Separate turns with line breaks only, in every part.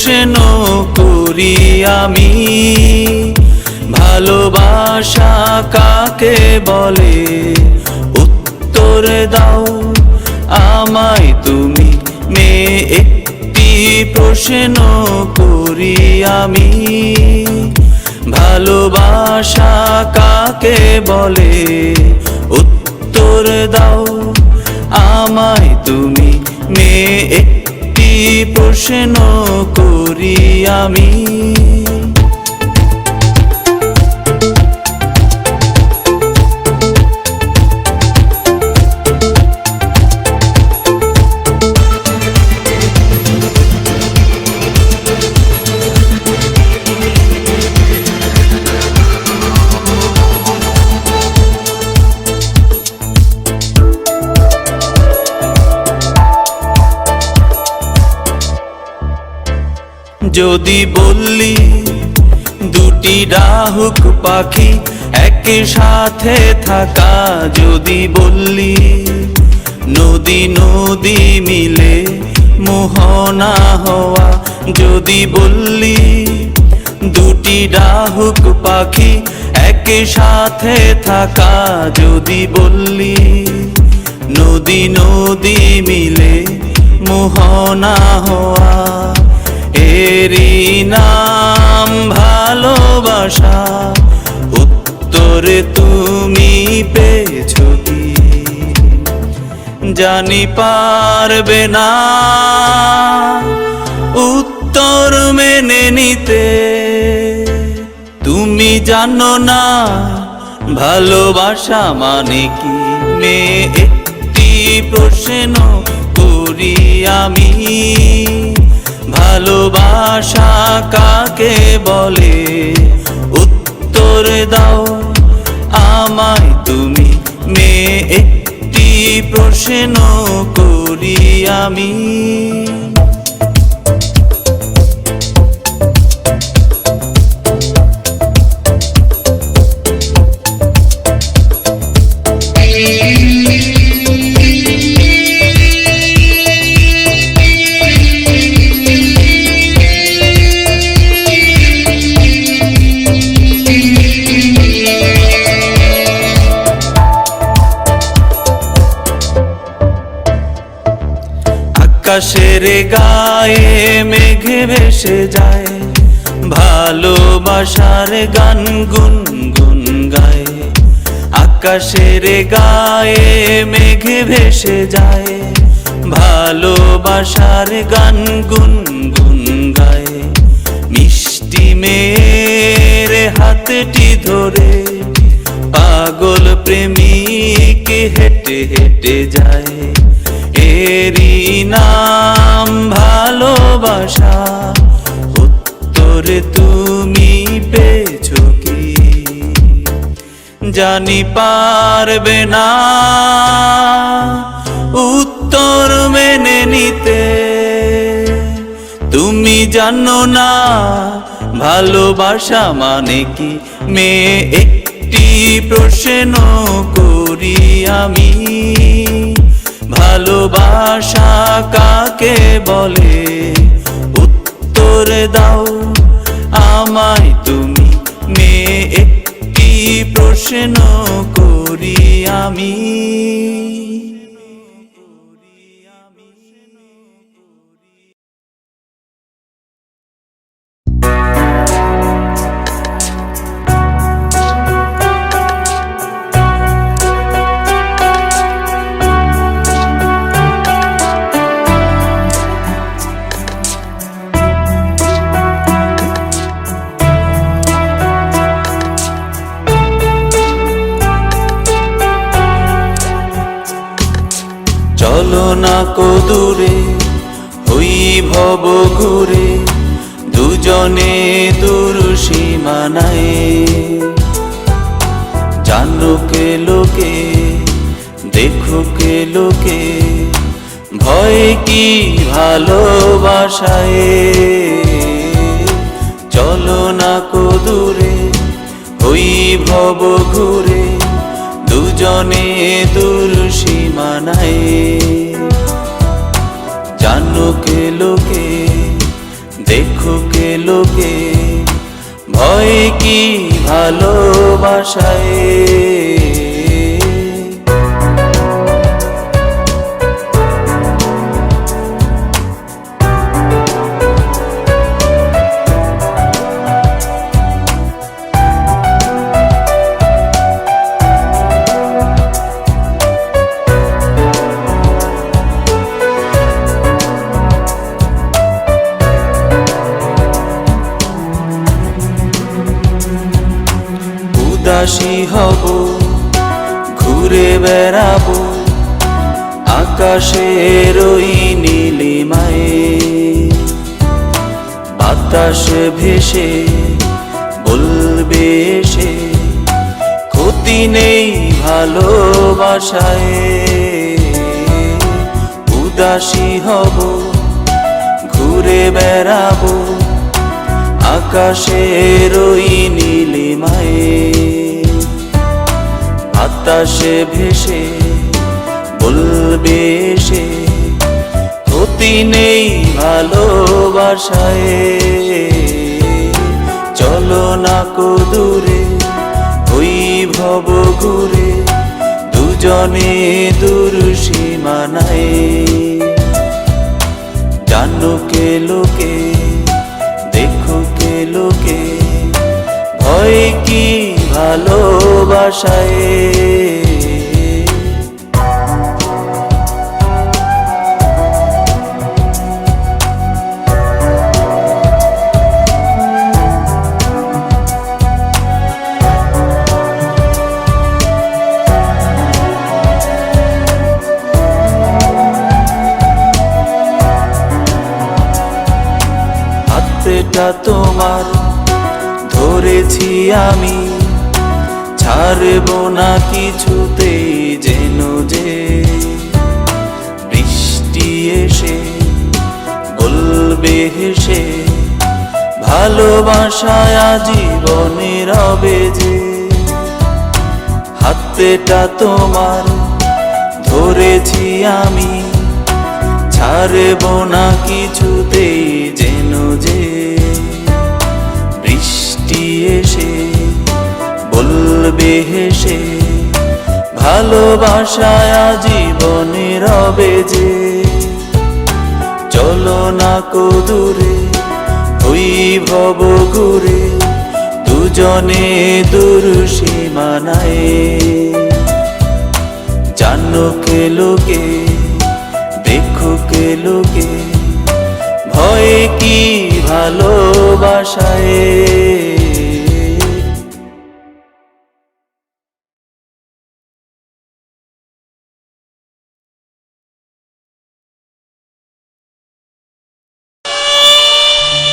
প্রশ্ন করি আমি, ভালোবাসা কাকে বলে? উত্তর দাও আমায় তুমি মেয়ে, একটি প্রশ্ন করি আমি, ভালোবাসা কাকে বলে? উত্তর দাও আমায় তুমি মেয়ে, একটি প্রশ্ন করি আমি। যদি বললি দুটি ডাহুক পাখি একসাথে থাকা, যদি বললি নদী নদী মিলে মোহনা হওয়া, যদি বললি দুটি ডাহুক পাখি একসাথে থাকা, যদি বললি নদী নদী মিলে মোহনা হওয়া, এরই নাম ভালোবাসা। উত্তরে তুমি পেয়েছো কি? জানি পারবে না উত্তর মেনে নিতে, তুমি জানো না ভালোবাসা মানে কি? মেয়ে, একটি প্রশ্ন করি আমি, ভালোবাসা কাকে বলে? উত্তর দাও আমায় তুমি মেয়ে, একটি প্রশ্ন করি আমি। আকাশের গায়ে মেঘ ভেসে যায়, ভালোবাসার গান গুনগুন গায়। আকাশের গায়ে মেঘ ভেসে যায়, ভালোবাসার গান গুনগুন গায়। মিষ্টি মেয়ের হাতটি ধরে পাগল প্রেমিক হেঁটে হেঁটে যায়, এরই নাম ভালোবাসা। উত্তরে তুমি পেয়েছো কি? জানি পারবে না উত্তর মেনে নিতে, তুমি জানো না ভালোবাসা মানে কি? মেয়ে, একটি প্রশ্ন করি আমি, ভালোবাসা কাকে বলে? উত্তর দাও আমায় তুমি মেয়ে, একটি প্রশ্ন করি আমি। চলো না কো দূরে হই ভব ঘুরে, দুজনে দূর সীমানায়। জানো কে লোকে দেখো কে লোকে, ভয় কি ভালোবাসায়? চলো না কো দূরে হই ভব ঘুরে, দুজনে দূর সীমানায়। জানো কে লোকে দেখুকে লোকে, ভয় কি ভালোবাসায়। উদাসী হব, ঘুরে বেড়াবো আকাশের ওই নীলিমায়। বাতাস ভেসে বলবে এসে, ক্ষতি নেই ভালোবাসায়। উদাসী হব, ঘুরে বেড়াবো আকাশের ওই নীলিমায়। বাতাসে ভেসে বলবে এসে, ক্ষতি নেই ভালোবাসায়। চলো না কো দূরে ওই ভব ঘুরে, দুজনে দূর সীমানায়। জানুকে লোকে, দেখুকে লোকে, ভয় কি ভালোবাসায়। হাতটা তোমার ধরেছি আমি, ছাড়ব না কিছুতেই যেন যে। বৃষ্টি এসে বলবে হেসে, ভালোবাসায় জীবনে রবে যে। হাতটা তোমার ধরেছি আমি, ছাড়ব না কিছুতেই যেন যে। বৃষ্টি এসে বলবে হেসে, ভালোবাসায় জীবনে রবে যে। চলো না কো দূরে ওই ভব ঘুরে, দুজনে দূর সীমানায়। জানুকে লোকে, দেখুকে লোকে, ভয় কি ভালোবাসায়।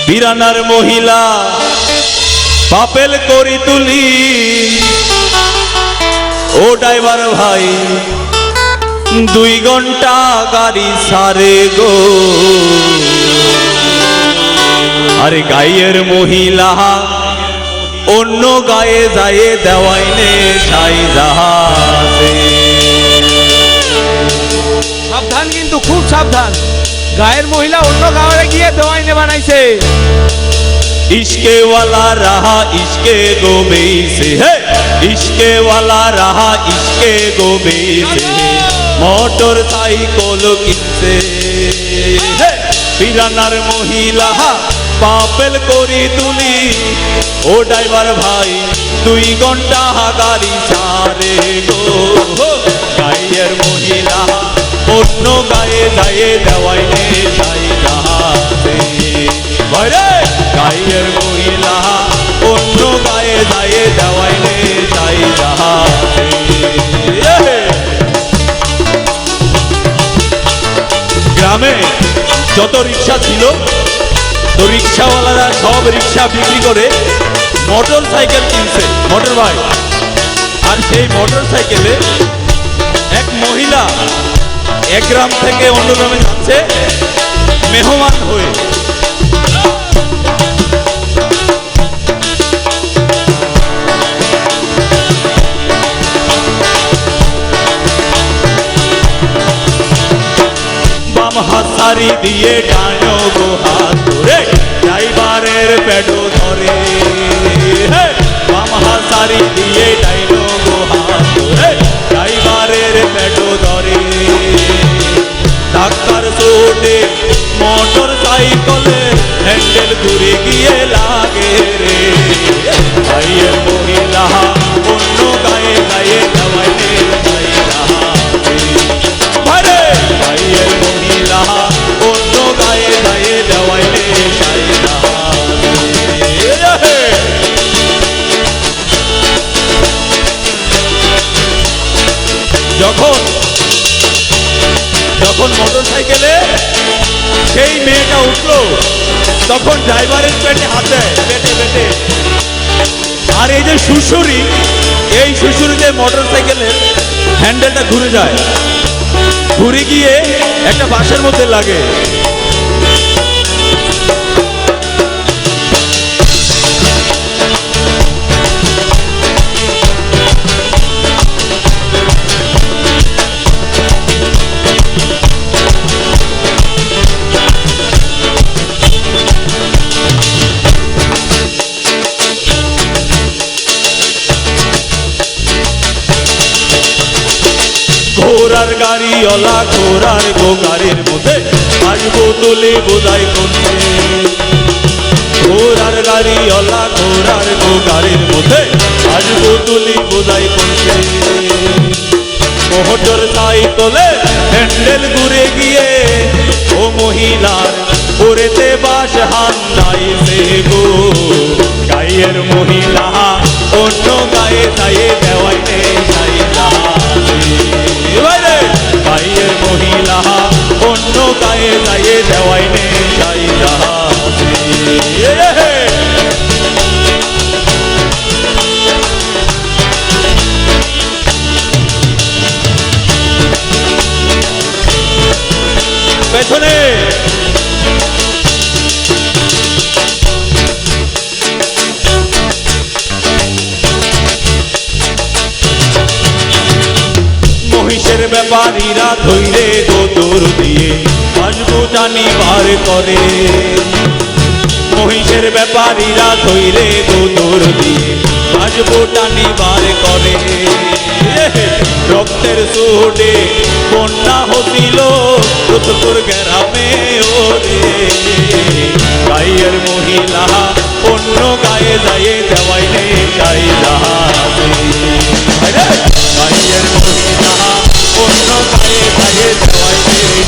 বিরানার মহিলা পাপেল করি তুলি, ও ড্রাইভার ভাই 2 ঘন্টা গাড়ি সারে গো। আরে গায়ের মহিলা অন্য গায়ে যায় দেওয়াইনে সাই জাহাজে।
সাবধান, কিন্তু খুব সাবধান, গায়ের মহিলা অন্য গাঁয়ে গিয়ে দেওয়াইনে বানাইছে।
इश्के वाला रहा इश्के गोबे से है, इश्के वाला रहा इश्के गोबे से, मोटर साइकिल किनसे है। पिरानार महिला पापेल करी तुली, ओ ड्राइवर भाई 2 घंटा गाड़ी सारे गो। गाয়ের মহিলা অন্য গায়ে যায় দেওয়াইনে যাই যাহাতে। ভাইরে গায়ের মহিলা অন্য গায়ে যায় দেওয়াইনে যাই যাহাতে। গ্রামে যত রিক্সা ছিল, তো রিক্সাওয়ালারা সব রিক্সা বিক্রি করে মোটর সাইকেল কিনছে, মোটর বাইক। আর সেই মোটর সাইকেলে এক মহিলা এক গ্রাম থেকে অন্য গ্রামে যাচ্ছে মেহমান হয়ে। বাম হাত সারি দিয়ে ডানো গো হাত ধরে যখন যখন মোটর সাইকেলে সেই মেয়েটা উঠলো তখন ড্রাইভারের পেটে হাত দেয়, পেটে পেটে। আর এই যে সুসুরি, এই সুসুরিতে মোটর সাইকেলের হ্যান্ডেলটা ঘুরে যায়, ঘুরে গিয়ে একটা বাঁশের মধ্যে লাগে। ঘোড়ার গাড়িওয়ালা ঘোড়ার গোগারের মধ্যে আসবো তুলে বোঝাই কোনছে। ঘোড়ার গাড়িওয়ালা ঘোড়ার গোগারের মধ্যে আসবো তুলে বোঝাই কোনছে। মোটর সাইকেলে হ্যান্ডেল ঘুরে গিয়ে ও মহিলার ওরেতে বাস হান্দাইছে গো। গায়ের মহিলা অন্য গায়ে গায়ে দেওয়াই নেই গায়ের মহিলা অন্য গায়ে গায়ে দেওয়াই নেই যাই পেছনে মহিষের ব্যাপারীরা ধৈরে গোদর দিয়ে আসবো টানি বার করে। মহিষের ব্যাপারীরা ধৈরে গোদর দিয়ে আসবো টানি বার করে। রক্তের সোডে বন্যা হছিল রতপুর গ্রামে ওরে। গায়ের মহিলা অন্য গায়ে যায় দেওয়াই নেই যাই গায়ের মহিলা অন্য গায়ে গায়ে দেওয়াই নেই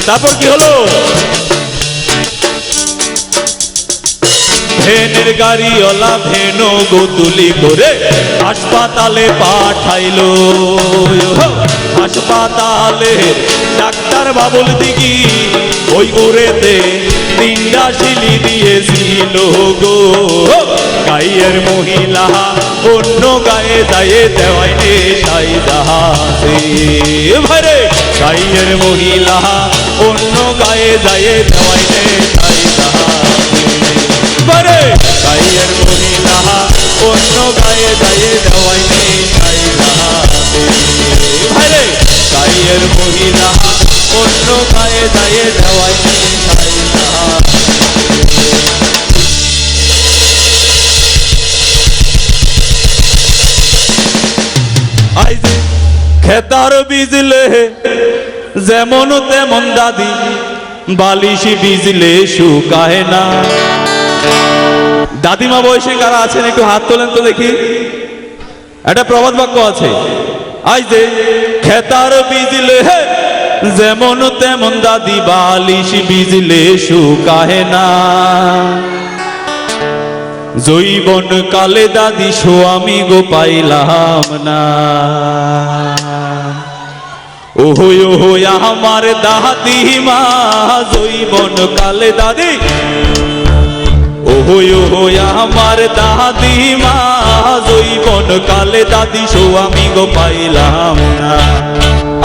তারপর কি হলো? ভেনের গাড়িওয়ালা ভেনো গোতুলি করে হাসপাতালে পাঠাইলো। হাসপাতালে ডাক্তার বাবুল দিঘি ওই উড়েতে 3টা শিলি দিয়েছিল গো। গায়ের মহিলা অন্য গায়ে দায়ে দেওয়াই নে সাই জাহাজে ভারে। গায়ের মহিলা অন্য গায়ে দায়ে দেওয়াই নে সাই জাহাজে ভারে। গায়ের মহিলা অন্য গায়ে দায়ে দেওয়াই নে সাই জাহাজে ভারে। গায়ের মহিলা অন্য গায়ে দায়ে দেওয়াই নে সাই জাহাজে। খেতার বিজলে যেমন তেমন দাদি বালিশ বিজলে শুকায় না। দাদিমা বয়সে কারা আছেন একটু হাত তোলেন তো দেখি। একটা প্রবাদ বাক্য আছে, আই যে খেতার বিজলে যেমন তেমন দাদি বালিশ বিজলে শুকায় না। জৈবন কালে দাদি স্বামী গো পাইলাম না। ওহো ওহো আমার দাদিমা জৈবন কালে দাদি। ওহো ওহো আমার দাদিমা জৈবন কালে দাদি স্বামী গো পাইলাম না।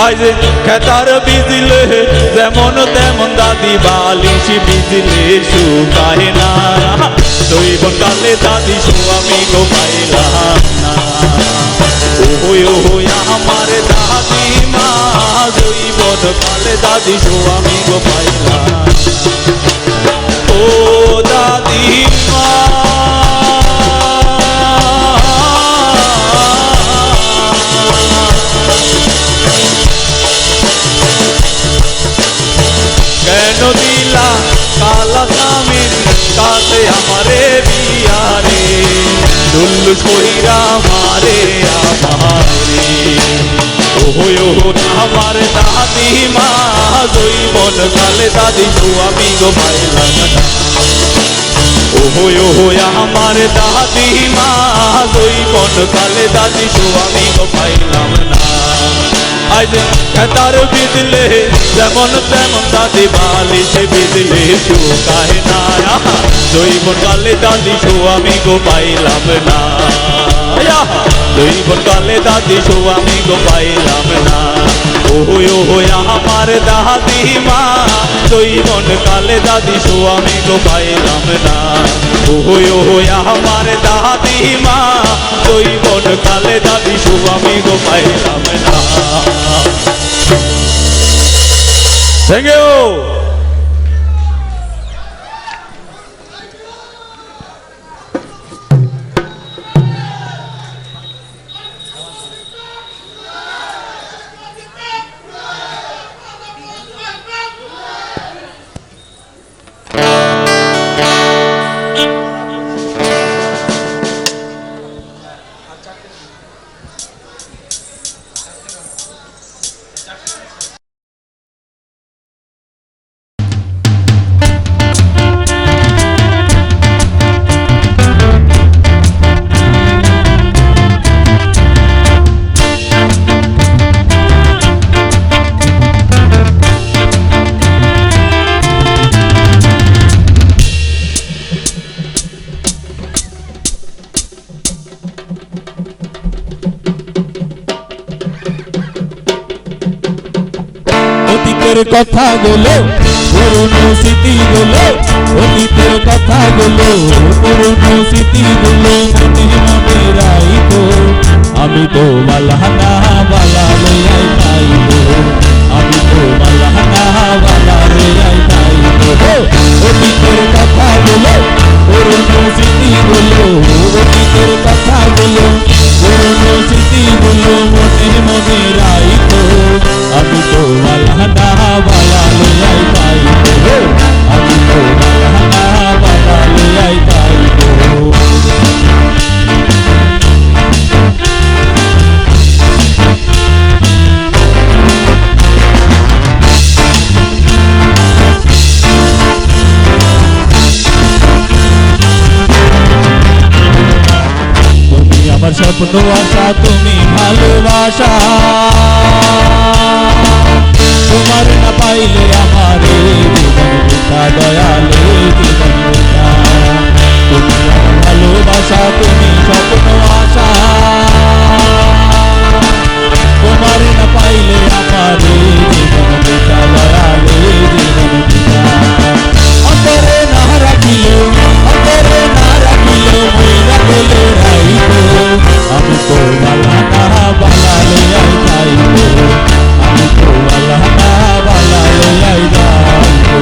আজ খেতার বিজলে যেমন তেমন দাদি বালিশ বিজলে শুকায় না। জৈবন কালে দাদি স্বামী গো পাইলাম না। ওহো ওহো আমার দাদিমা জৈবন কালে দাদি স্বামী গো পাইলাম। ও দাদিমা কেন দিলা কালা স্বামীর কাছে আমারে বিয়ারে। দুল্লু কইরা আমার দাদিমা জৈবন কালে দাদি আমি গো পাইলাম না আমার দাদিমা জৈবন কালে দাদি আমি গো পাইলাম না আজ খেতার বিদলে যেমন তেমন দাদি বালিশে বিদলে শুকায় না জৈবন কালে দাদি আমি গো পাইলাম না জৈবন কালে দাদি আমি গো পাইলাম না আমার দাদিমা জৈবন কালে দাদি আমি গো পাইলাম না আমার দাদিমা জৈবন কালে দাদি আমি গো পাইলাম না থ্যাংক ইউ
অতীতের কথাগুলো পুরনো স্মৃতিগুলো অতীতের কথাগুলো পুরনো স্মৃতিগুলো মনে মনে রাইতো আমি তো মালহানা বালা লইয়াই পাইবো আমি তো মালহানা বালা লইয়াই পাইবো অতীতের কথাগুলো পুরনো স্মৃতিগুলো অতীতের কথাগুলো পুরনো স্মৃতিগুলো মনে মনে রাইতো আমি তো মালহানা বালা লইয়াই পাইবো আমি তো মালহানা বালা লইয়াই পাইবো তুমি আমার স্বপ্ন আশা তুমি ভালোবাসা তোমার না পাইলে আমারে জীবন পিতা দয়ালে জীবন পিতা তুমি আমার ভালোবাসা তুমি স্বপ্ন আশা তোমার না পাইলে আমারে জীবন পিতা দয়ালে জীবন পিতা অন্তরে না রাখিলেও মইরা গেলে রাইবো আমি তো মালহানা বালা লইয়াই যাইবো আমি তো মালহানা বালা লইয়াই যাইবো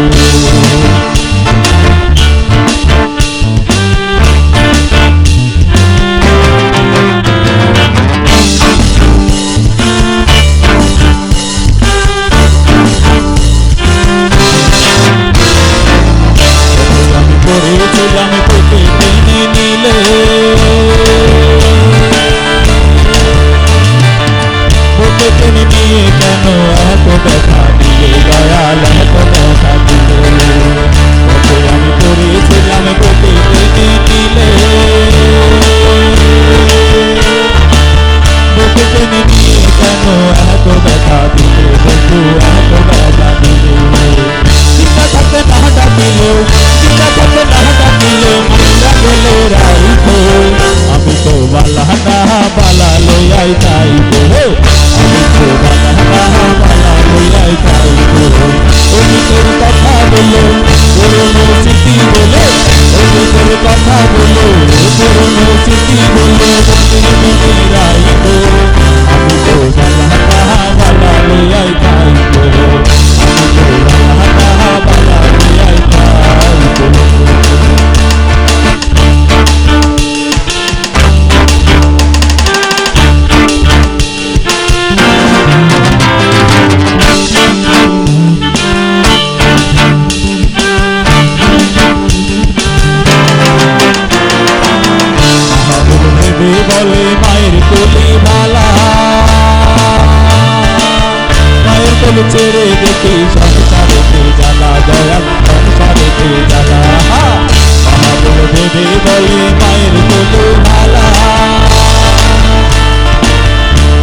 দে বলে মায়ের কোলে ভালা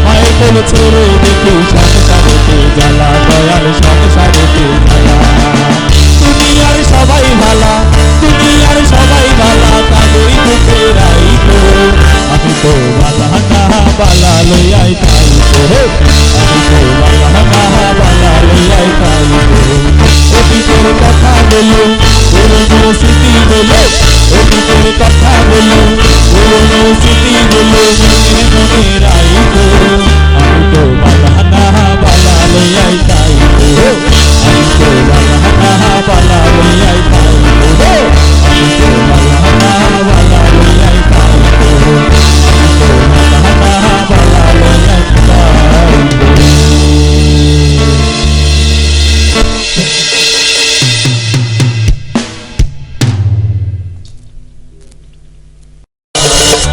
মায়ের কোলে ছেড়ে দেখি সংসারেতে জ্বালা দয়াল সংসারেতে জ্বালা দুনিয়ার সবাই ভালা দুনিয়ার সবাই ভালা তাদের বুকে রাইতো আমি তো বালা না বালা লইয়াই তাইতো আমি তো বালা না বালা লইয়াই তাইতো অতীতের কথা বলো পুরনো স্মৃতি বলো অতীতের কথা বলো পুরনো স্মৃতি বলো মনে মনে রাইতো আমি তো বালা না বালা লইয়াই তাইতো আমি তো বালা না বালা লইয়াই তাইতো আমি তো বালা না বালা লইয়াই তাইতো আমি তো বালা না বালা লইয়াই তাইতো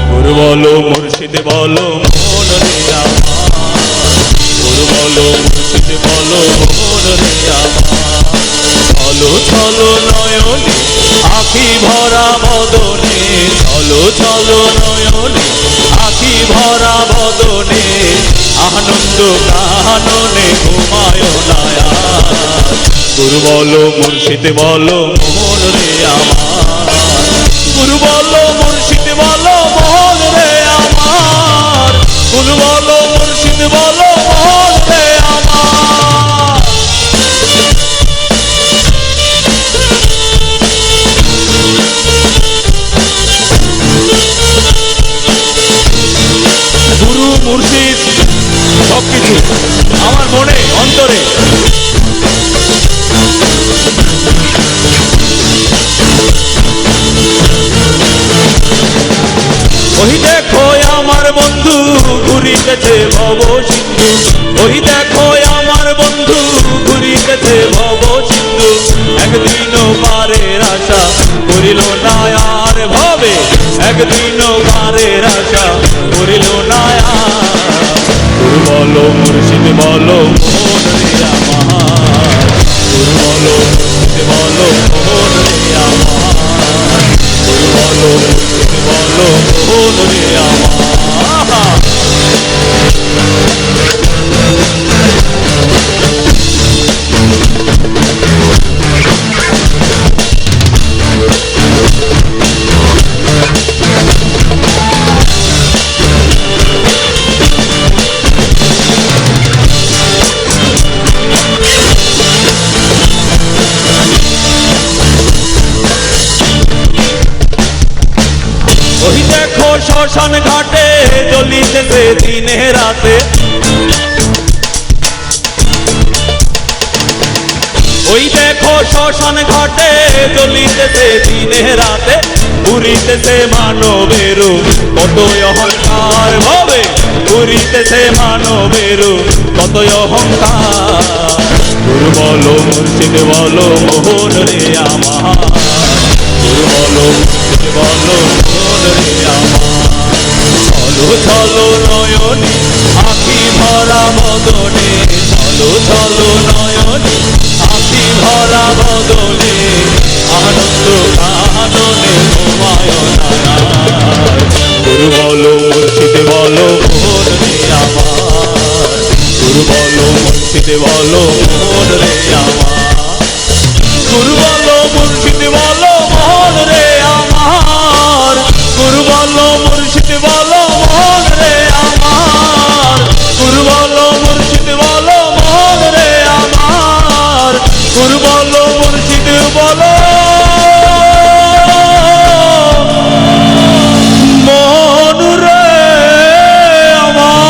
গুরু বলো মুর্শিদ বলো মন রে আমার গুরু বলো মুর্শিদ বলো মন রে আমার চলো চলো নয়নে আখি ভরা বদনে চলো চলো নয়নে আখি ভরা বদনে আনন্দ কাননে ঘুমায় নায়া গুরু বলো মুর্শিদ বলো মন রে আমার গুরু বলো মুর্শিদ বলো মন রে আমার গুরু বলো মুর্শিদ বলো মন রে আমার গুরু মুর্শিদ সবকিছু আমার মনে অন্তরে ওই দেখো আমার বন্ধু ঘুরিতেছে ভব সিন্ধু ওই দেখো আমার বন্ধু ঘুরিতেছে ভব সিন্ধু একদিনও পারের আশা করিল না আর ভবে একদিনও পারের আশা করিল না আর গুরু বলো মুর্শিদ বলো মন রে আমার গুরু বলো মুর্শিদ বলো মন রে আমার গুরু বলো মুর্শিদ বলো মন রে আমার ওই দেখো শ্মশান ঘাটে জ্বলিতেছে দিনে রাতে ওই দেখো শ্মশান ঘাটে জ্বলিতেছে দিনে রাতে পুরিতেছে মানবের কত অহংকার ভাবে পুরিতেছে মানবের কত অহংকার গুরু বলো মুর্শিদ বলো মোহন রে আমার গুরু বলো মুর্শিদ বলো মোহন রে আমার চলো চলো নয়নে আখি ভরা বদনে চলো চলো নয়নে আখি ভরা বদনে আনন্দ কাননে ঘুমায় নায়ার গুরু বলো মুর্শিদ বলো মোহন রে আমার গুরু বলো মুর্শিদ বলো মোহন রে আমার গুরু বলো মুর্শিদ বলো মোহন রে আমার গুরু বলো মুর্শিদ বলো মোহন রে আমার গুরু বলো মুর্শিদ বলো মোহন রে আমার গুরু বলো মুর্শিদ বলো মোহন রে আমার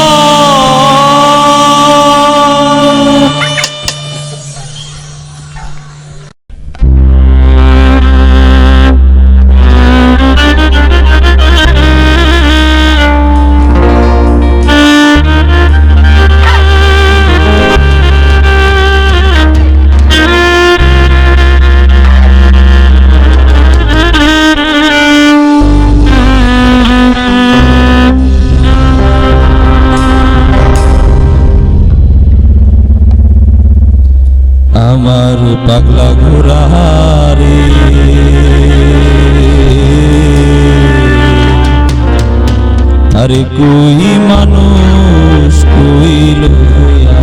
আরে কই মানুষ কই লইয়া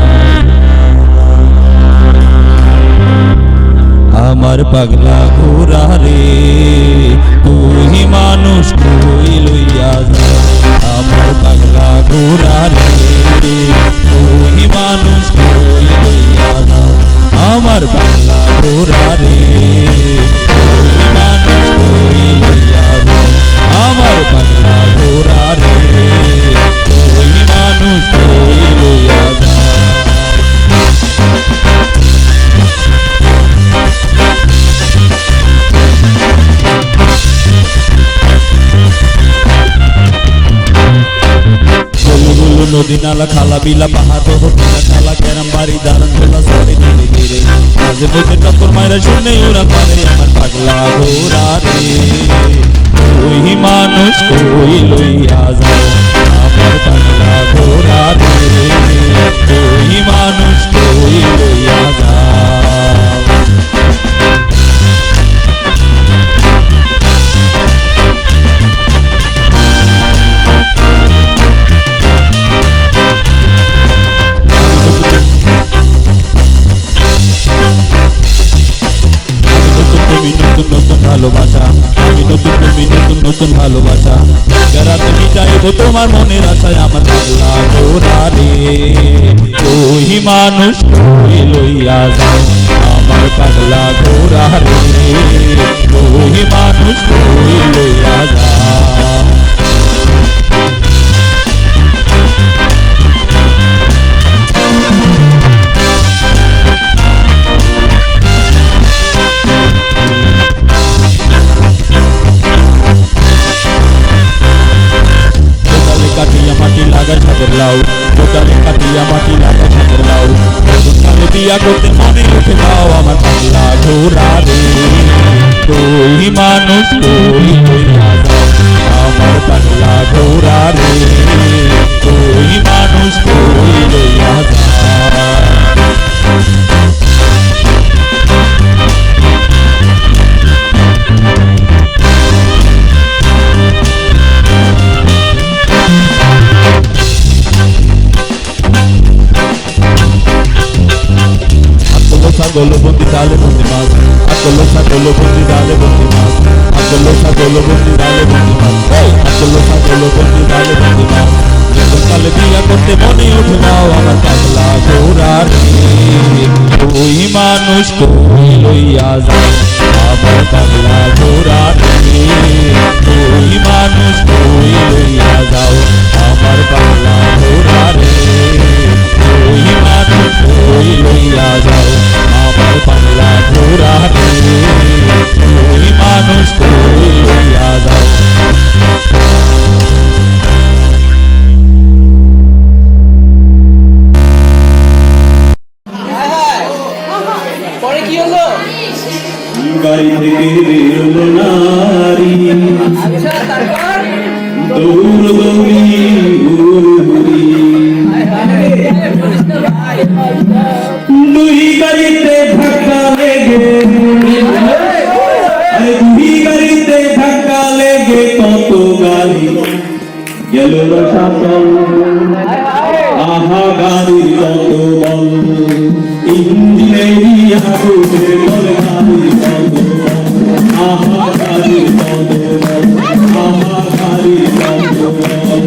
আমার পাগলা ঘোরা রে, কই মানুষ কই লইয়া যায় আমার পাগলা ঘোরা রে, কই মানুষ কই লইয়া যায় আমার পাগলা ঘোরা রে, কই মানুষ কই লইয়া যায় আমার পাগলা ঘোরা রে, কই মানুষ কই লইয়া যায়। নদী নালা খালা বিলা পাহাড় হোটেলা খালা ক্যারাম বাড়ি দালান খোলা সরে ধীরে ধীরে মাঝে মধ্যে টক্কর মায়েরা শুনে ওরা পারে আমার পাগলা ঘোরা রে, ওই মানুষ কই লইয়া যায় আমার পাগলা ঘোরা রে, ওই মানুষ কই লইয়া যায়। ভালোবাসা আমি নতুন তুমি নতুন নতুন ভালোবাসা যারা তুমি চাইবো তোমার মনের আশায় আমার পাগলা ঘোরা রে, ওই মানুষ কই লইয়া যায় আমার পাগলা ঘোরা রে, ওই মানুষ কই লইয়া যায়। কাটিয়া মাটি লাগা ছাদের লাউ, কোটালে কাটিয়া মাটি লাগা ছাদের লাউ, কালে বিয়া করতে মনে উঠে দাও আমার পাগলা ঘোরা রে, কই মানুষ কই লইয়া যায় আমার পাগলা ঘোরা রে, কই মানুষ কই লইয়া যায়। ছাগল বন্দি ডালে বন্দি মাছ, আকলো ছাগল বন্দি ডালে বন্দি মাছ, আকলো ছাগল বন্দি ডালে বন্দি মাছ, আকলো ছাগল বন্দি ডালে বন্দি মাছ, কালে বিয়া করতে মনে উঠে নাও আমার পাগলা ঘোরা রে, ওই মানুষ কই লইয়া যায় আমার পাগলা ঘোরা রে, ওই মানুষ কই লইয়া যাও আমার পাগলা ঘোরা রে, ওই মানুষ কই লইয়া যাও আমার পাগলা ঘোরা রে, ওই মানুষ কই লইয়া যাও।
পরে কি হলো?
বাড়ি থেকে বেরোলো নারী,
আচ্ছা তারপর
দৌড় দৌড়ি ঘুরি, দুই গাড়িতে ধাক্কা লেগে, আরে দুই গাড়িতে ধাক্কা লেগে কত গাড়ি গেল রসাতল, আহা গাড়ির কত বল, ইঞ্জিনেরি আগুনে বল গাড়ির কত বল, আহা গাড়ির কত বল, আহা গাড়ির কত বল,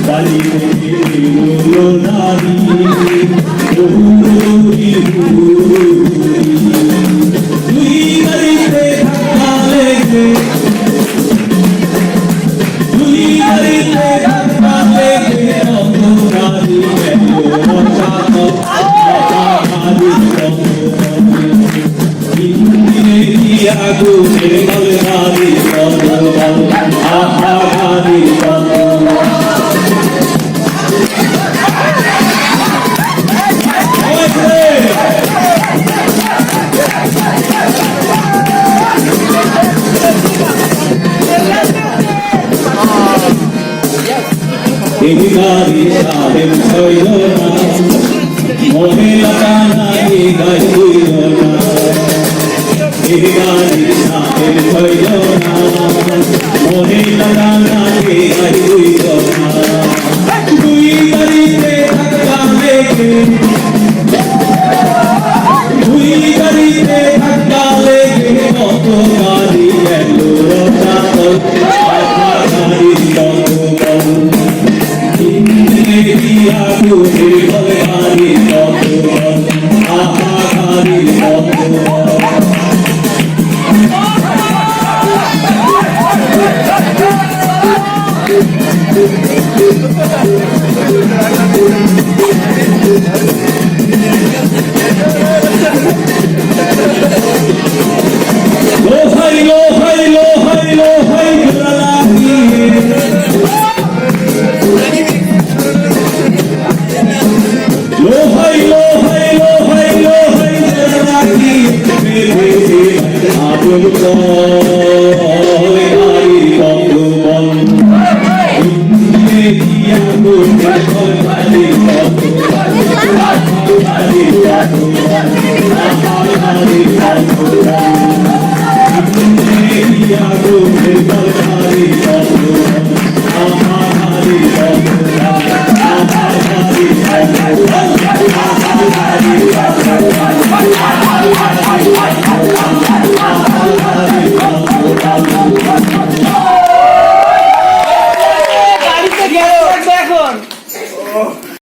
গাড়ি থেকে বেরোলো নারী, দৌড়ি দুই গাড়িতে ধাক্কা লেগে, দুই গাড়িতে ধাক্কা লেগে কত গাড়ি গেল রসাতল, আহা গাড়ির কত বল, ইঞ্জিনেরি আগুনে বল গাড়ির কত বল, আহা গাড়ির কত বল। গাড়ি সাহেব হইল না, মহিলা কানাই গাই হইল না, গাড়ি সাহেব হইল না, মহিলা কানাই গাই হইল Lo